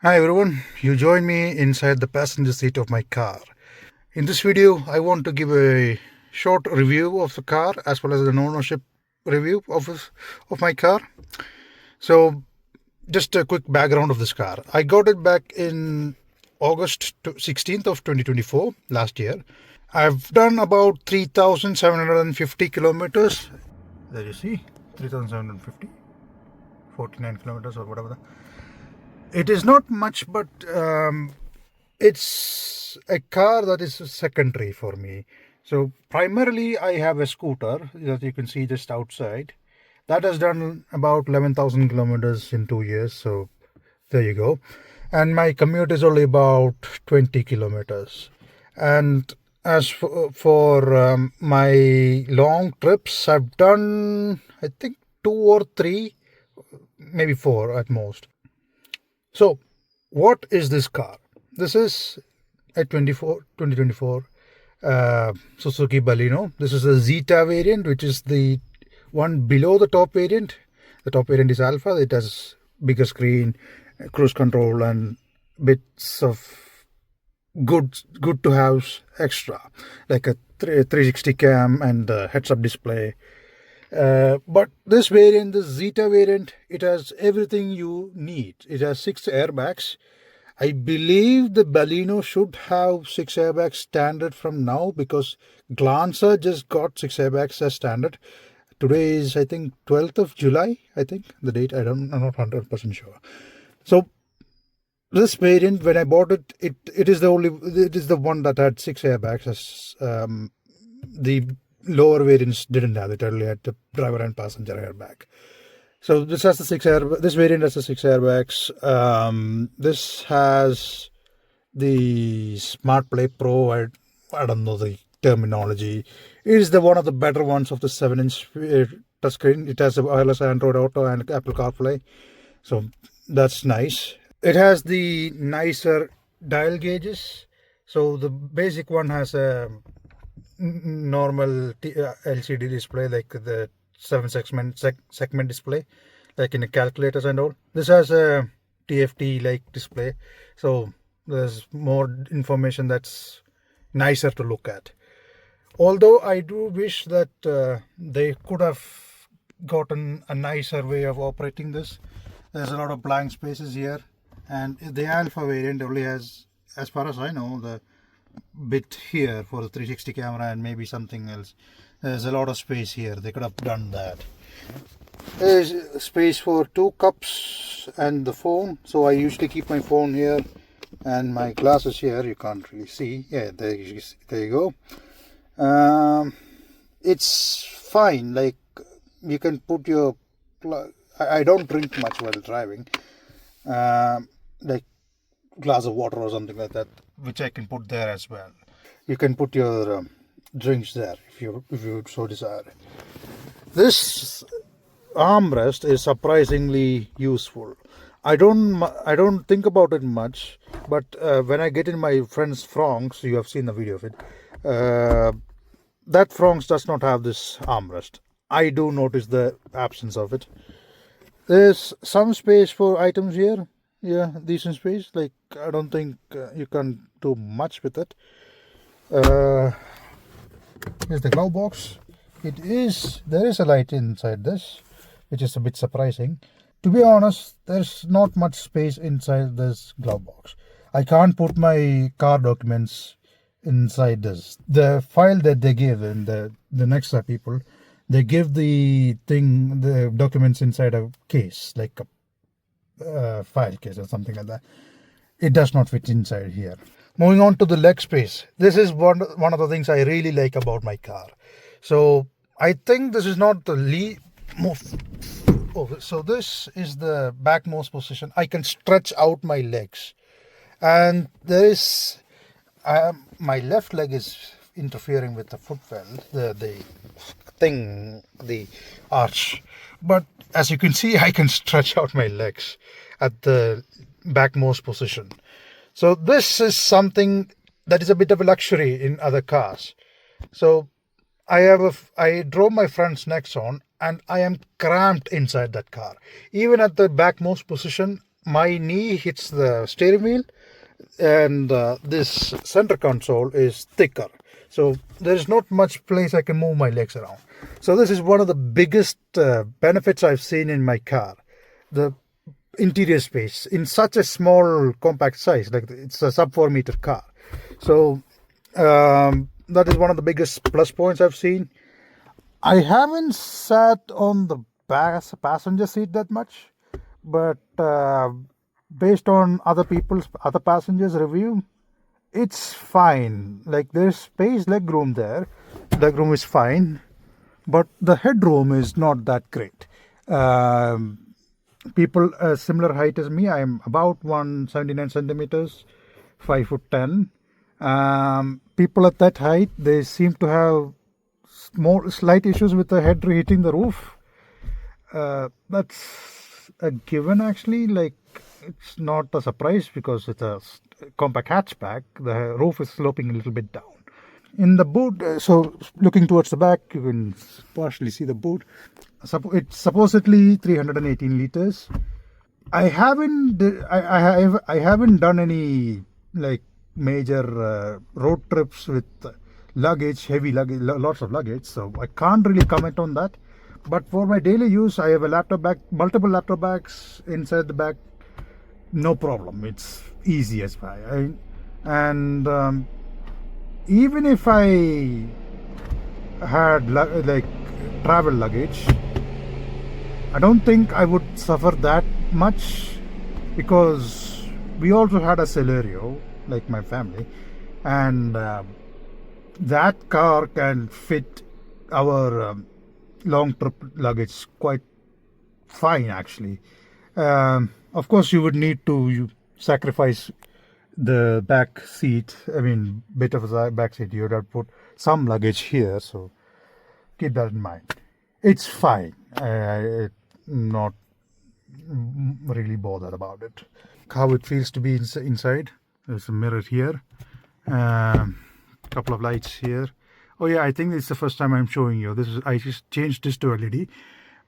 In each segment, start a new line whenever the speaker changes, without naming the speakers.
Hi everyone, you join me inside the passenger seat of my car. In this video, I want to give a short review of the car as well as an ownership review of my car. So, just a quick background of this car. I got it back in August 16th of 2024, last year. I've done about 3,750 kilometers. There you see, 3,750, 49 kilometers or whatever. It is not much, but it's a car that is secondary for me. So primarily I have a scooter that you can see just outside. That has done about 11,000 kilometers in 2 years. So there you go. And my commute is only about 20 kilometers. And as for my long trips, I've done, I think, 2 or 3, maybe 4 at most. So, what is this car? This is a 2024 Suzuki Baleno. This is a Zeta variant, which is the one below the top variant. The top variant is Alpha. It has bigger screen, cruise control, and bits of good to have extra, like a 360 cam and a heads-up display. But this variant, the Zeta variant, it has everything you need. It has 6 airbags. I believe the Baleno should have 6 airbags standard from now, because Glancer just got 6 airbags as standard. Today is, I think, 12th of July, I think, the date. I'm not 100% sure. So this variant, when I bought it, it is the one that had 6 airbags, as the lower variants didn't have it. Only had the driver and passenger airbag. So this has this variant has the 6 airbags. This has the Smart Play Pro. I don't know the terminology. It is one of the better ones of the 7-inch touchscreen. It has a wireless Android Auto and Apple CarPlay. So that's nice. It has the nicer dial gauges. So the basic one has a normal LCD display, like the 7 segment display, like in the calculators and all. This has a TFT like display, so there's more information that's nicer to look at. Although I do wish that they could have gotten a nicer way of operating this. There's a lot of blank spaces here, and the Alpha variant only has, as far as I know, the bit here for the 360 camera and maybe something else. There's a lot of space here. They could have done that. There's space for 2 cups and the phone. So I usually keep my phone here and my glasses here. You can't really see. Yeah, there you go. It's fine. Like, you can put your I don't drink much while driving. Like glass of water or something like that, which I can put there as well. You can put your drinks there if you so desire. This armrest is surprisingly useful. I don't think about it much, but when I get in my friend's Franks, you have seen the video of it. That Franks does not have this armrest. I do notice the absence of it. There's some space for items here. Yeah, decent space. Like, I don't think you can do much with it. Here's the glove box. There is a light inside this, which is a bit surprising. To be honest, there's not much space inside this glove box. I can't put my car documents inside this. The file that they give in the Nexa people, they give the documents inside a case, like a file case or something like that. It does not fit inside here. Moving on to the leg space. This is one of the things I really like about my car. So I think this is not the most. So this is the backmost position. I can stretch out my legs, and there is my left leg is interfering with the footwell, the arch. But as you can see, I can stretch out my legs at the backmost position. So this is something that is a bit of a luxury in other cars. So I drove my friend's Nexon, and I am cramped inside that car. Even at the backmost position, my knee hits the steering wheel, and this center console is thicker, so there's not much place I can move my legs around. So this is one of the biggest benefits I've seen in my car, the interior space in such a small compact size. Like, it's a sub 4 meter car, so that is one of the biggest plus points I've seen. I haven't sat on the passenger seat that much, but based on other passengers' review, it's fine. Like, there's space, legroom there. Legroom is fine, but the headroom is not that great. People a similar height as me, I am about 179 centimeters, 5'10". People at that height, they seem to have more slight issues with the head hitting the roof. That's a given, actually. Like, it's not a surprise because it's a compact hatchback. The roof is sloping a little bit down. In the boot, so looking towards the back, you can partially see the boot. It's supposedly 318 liters. I haven't done any like major road trips with heavy luggage, lots of luggage, so I can't really comment on that. But for my daily use, I have a laptop bag, multiple laptop bags inside the bag, no problem. It's easy as well. And even if I had like travel luggage, I don't think I would suffer that much, because we also had a Celerio, like my family, and that car can fit our long trip luggage quite fine, actually. Of course, you would need to sacrifice the back seat. I mean, bit of a back seat. You would have to put some luggage here, so keep that in mind. It's fine. I'm not really bothered about it. How it feels to be inside. There's a mirror here. Couple of lights here. Oh yeah, I think it's the first time I'm showing you. I just changed this to LED.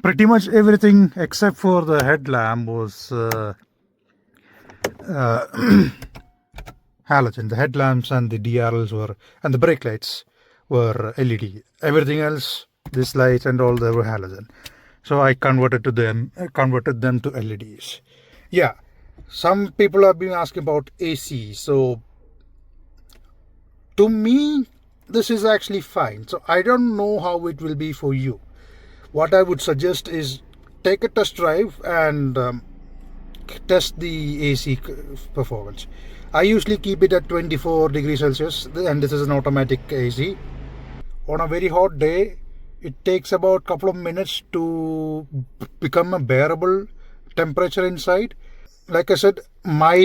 Pretty much everything except for the headlamp was halogen. The headlamps and the DRLs and the brake lights were LED. Everything else, this light and all, they were halogen. So I converted them to LEDs. Yeah, some people have been asking about AC. So to me, this is actually fine. So I don't know how it will be for you. What I would suggest is take a test drive and test the AC performance. I usually keep it at 24 degrees Celsius, and this is an automatic AC. On a very hot day, it takes about a couple of minutes to become a bearable temperature inside. Like I said, my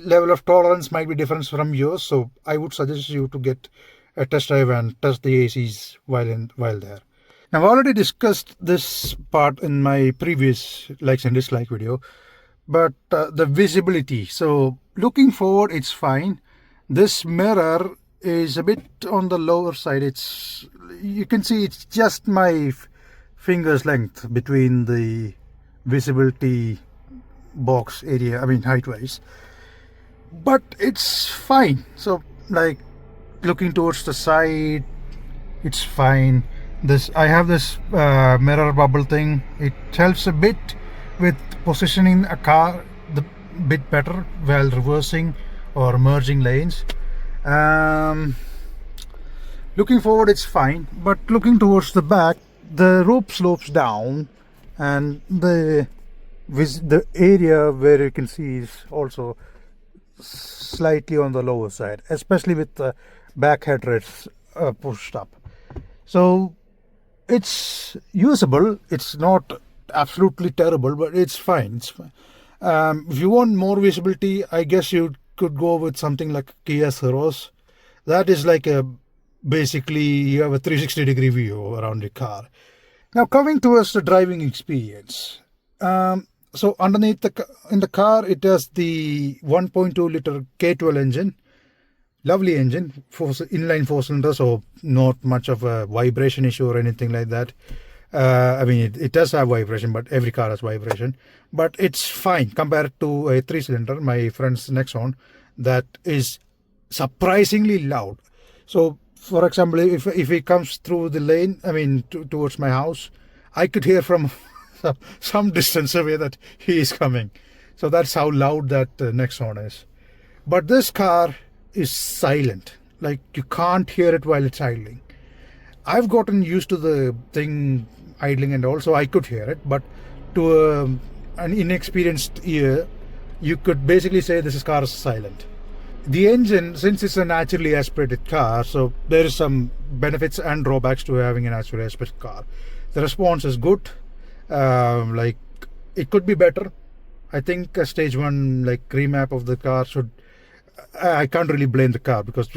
level of tolerance might be different from yours, so I would suggest you to get a test drive and test the ACs while there. Now, I've already discussed this part in my previous likes and dislike video, but the visibility. So looking forward, it's fine. This mirror is a bit on the lower side. You can see it's just my finger's length between the visibility box area, I mean height wise, but it's fine. So like looking towards the side, it's fine. I have this mirror bubble thing. It helps a bit with positioning a car the bit better while reversing or merging lanes. Looking forward, it's fine, but looking towards the back, the rope slopes down, and the area where you can see is also slightly on the lower side, especially with the back headrests pushed up. So it's usable. It's not absolutely terrible, but it's fine. If you want more visibility, I guess you could go with something like Kia Ceros. That is like basically you have a 360-degree view around the car. Now coming towards the driving experience. So underneath in the car, it has the 1.2 liter K12 engine. Lovely engine, inline 4-cylinder, so not much of a vibration issue or anything like that. I mean, it does have vibration, but every car has vibration. But it's fine compared to a three-cylinder, my friend's Nexon, that is surprisingly loud. So, for example, if he comes through the lane, I mean, towards my house, I could hear from some distance away that he is coming. So that's how loud that Nexon is. But this car is silent. Like, you can't hear it while it's idling. I've gotten used to the thing idling and also I could hear it, but to an inexperienced ear, you could basically say this car is silent. The engine, since it's a naturally aspirated car, so there is some benefits and drawbacks to having a naturally aspirated car. The response is good. Like, it could be better. I think a stage one like remap of the car should. I can't really blame the car because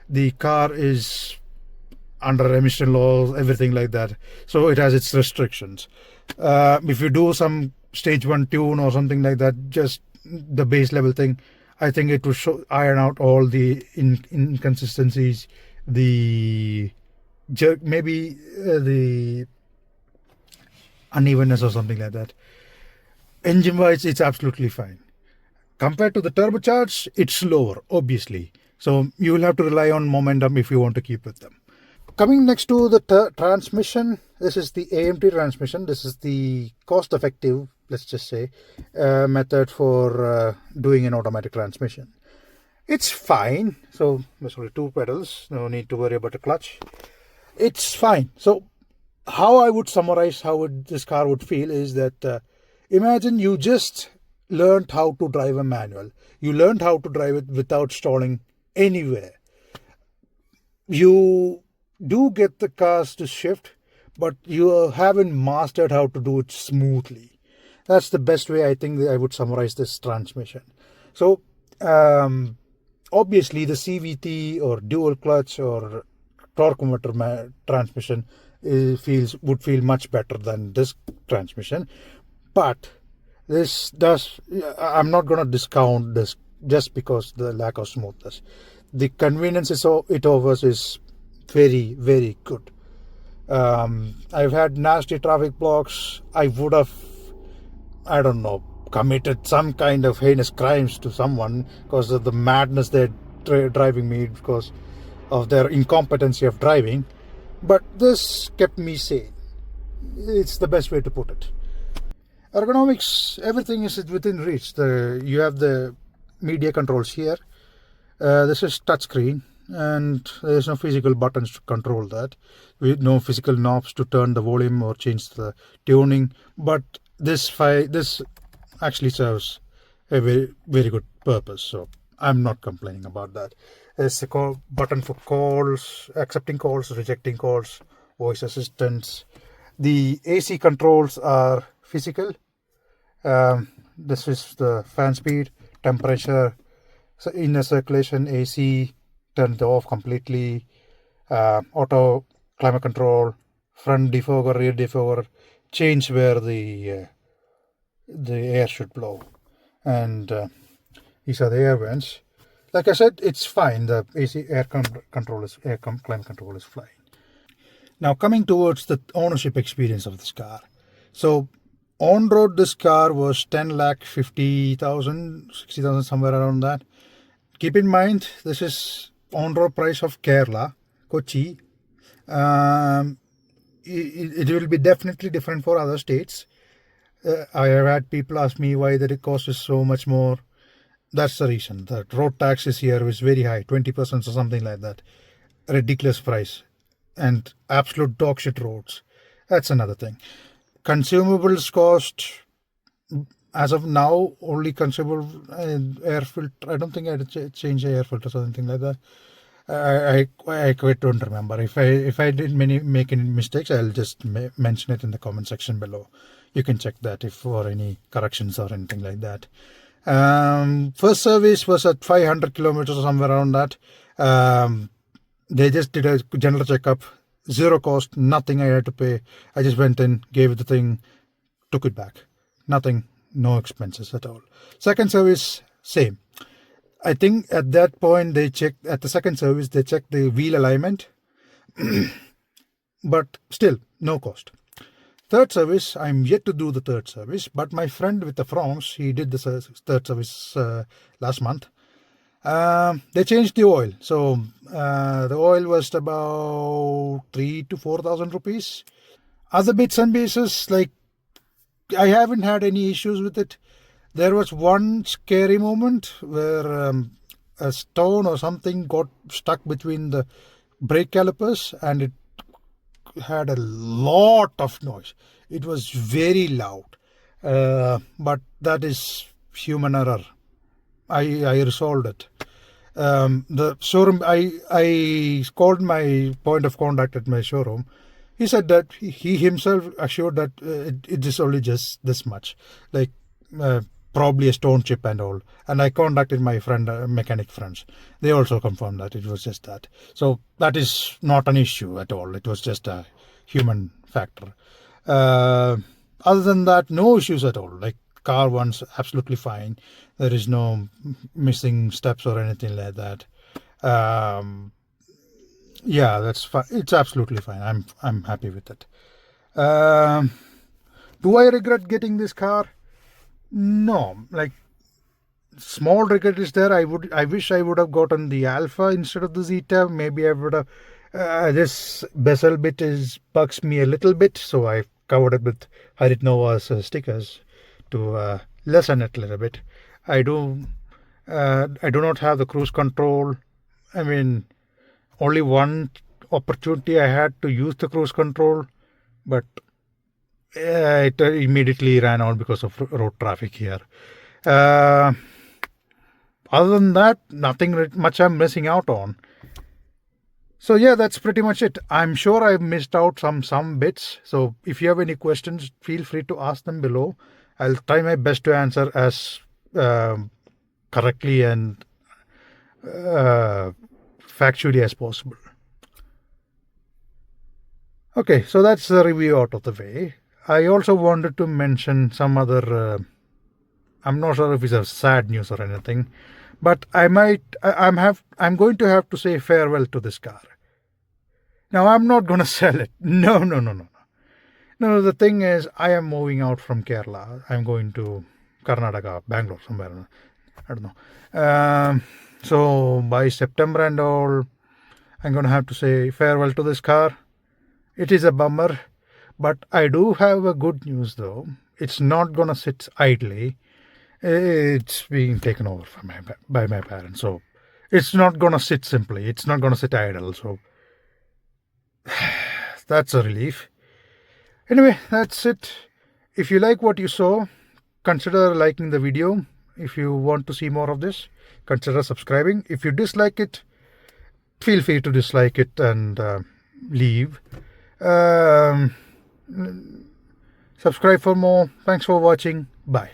the car is under emission laws, everything like that. So it has its restrictions. If you do some stage one tune or something like that, just the base level thing, I think it will iron out all the inconsistencies, the jerk, maybe the unevenness or something like that. Engine wise, it's absolutely fine. Compared to the turbocharged, it's slower, obviously. So you will have to rely on momentum if you want to keep with them. Coming next to the transmission, this is the AMT transmission. This is the cost-effective, let's just say, method for doing an automatic transmission. It's fine. So there's only two pedals. No need to worry about the clutch. It's fine. So how I would summarize how this car would feel is that imagine you just learned how to drive a manual. You learned how to drive it without stalling anywhere. You do get the cars to shift, but you haven't mastered how to do it smoothly. That's the best way I think I would summarize this transmission. So obviously the CVT or dual clutch or torque converter transmission would feel much better than this transmission, but this does. I'm not going to discount this just because the lack of smoothness. The convenience it offers is very, very good. I've had nasty traffic blocks. I would have, I don't know, committed some kind of heinous crimes to someone because of the madness they're driving me because of their incompetency of driving. But this kept me sane. It's the best way to put it. Ergonomics, everything is within reach. You have the media controls here. This is touchscreen, and there's no physical buttons to control that. No physical knobs to turn the volume or change the tuning. But this actually serves a very, very good purpose. So I'm not complaining about that. There's a button for calls, accepting calls, rejecting calls, voice assistance. The AC controls are physical. This is the fan speed, temperature, inner circulation, AC, turn it off completely, auto climate control, front defogger, rear defogger, change where the air should blow, and these are the air vents. Like I said, it's fine. The AC climate control is fine. Now coming towards the ownership experience of this car. So on road, this car was 10,50,000, 60,000, somewhere around that. Keep in mind, this is on road price of Kerala, Kochi. It will be definitely different for other states. I have had people ask me why the cost is so much more. That's the reason. The road taxes here is very high, 20% or something like that. Ridiculous price. And absolute dog shit roads. That's another thing. Consumables cost, as of now, only consumable air filter. I don't think I had to change the air filters or anything like that. I quite don't remember. If I didn't make any mistakes, I'll just mention it in the comment section below. You can check that if for any corrections or anything like that. First service was at 500 kilometers or somewhere around that. They just did a general checkup, zero cost, nothing I had to pay. I just went in, gave it the thing, took it back. Nothing, no expenses at all. Second service, same. I think at that point at the second service, they checked the wheel alignment, but still no cost. third service, I'm yet to do the third service, but my friend with the France, he did the third service last month. They changed the oil. So the oil was about 3 to 4,000 rupees. Other bits and pieces, like I haven't had any issues with it. There was one scary moment where a stone or something got stuck between the brake calipers and it had a lot of noise. It was very loud. But that is human error. I resolved it. The showroom, I called my point of contact at my showroom. He said that he himself assured that it is only just this much, like probably a stone chip and all. And I contacted my friend, mechanic friends. They also confirmed that it was just that. So that is not an issue at all. It was just a human factor. Other than that, no issues at all. Like car one's absolutely fine. There is no missing steps or anything like that. Yeah, that's fine. It's absolutely fine. I'm happy with it. Do I regret getting this car? No. Like small regret is there. I wish I would have gotten the Alpha instead of the Zeta. Maybe I would have. This bezel bit bugs me a little bit, so I covered it with Harit Nova's stickers to lessen it a little bit. I do not have the cruise control. I mean, only one opportunity I had to use the cruise control, but it immediately ran out because of road traffic here. Other than that, nothing much I'm missing out on. So yeah, that's pretty much it. I'm sure I've missed out some bits. So if you have any questions, feel free to ask them below. I'll try my best to answer as correctly and factually as possible. Okay, so that's the review out of the way. I also wanted to mention some other. I'm not sure if it's a sad news or anything, but I'm going to have to say farewell to this car. Now I'm not going to sell it. No. No, the thing is, I am moving out from Kerala. I'm going to Karnataka, Bangalore, somewhere. I don't know. So by September and all, I'm going to have to say farewell to this car. It is a bummer, but I do have a good news though. It's not going to sit idly. It's being taken over by my parents. So it's not going to sit simply. It's not going to sit idle. So that's a relief. Anyway, that's it. If you like what you saw, consider liking the video. If you want to see more of this, consider subscribing. If you dislike it, feel free to dislike it and leave. Subscribe for more. Thanks for watching. Bye.